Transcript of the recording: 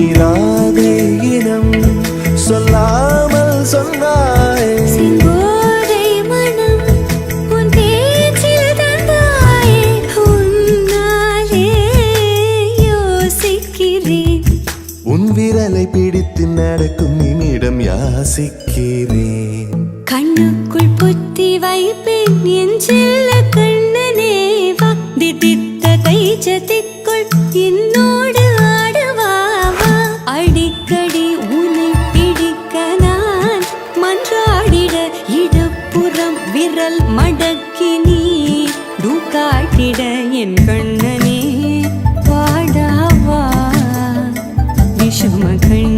இனம் சொல்லாமல் சொன்னாய் செங்கோதை மனம் உன் பேச்சில் தந்தாயே உன்னாலே யோசிக்கிறேன் உன் விரலை பிடித்து நடக்கும் என்னிடம் யாசிக்கிறேன் கண்ணுக்குள் புத்தி வைப்பேன் என் செல்ல கண்ணனே வா தித்தித்த கைச்சத்திற்குள் என்னோடு ஆடவாவா அடிக்கடி உன்னை பிடிக்க நான் மன்றாடிட இடப்புறம் விரல் மடக்கி நீ காட்டிட என் கண்ணனே வாடாவா விஷம கண்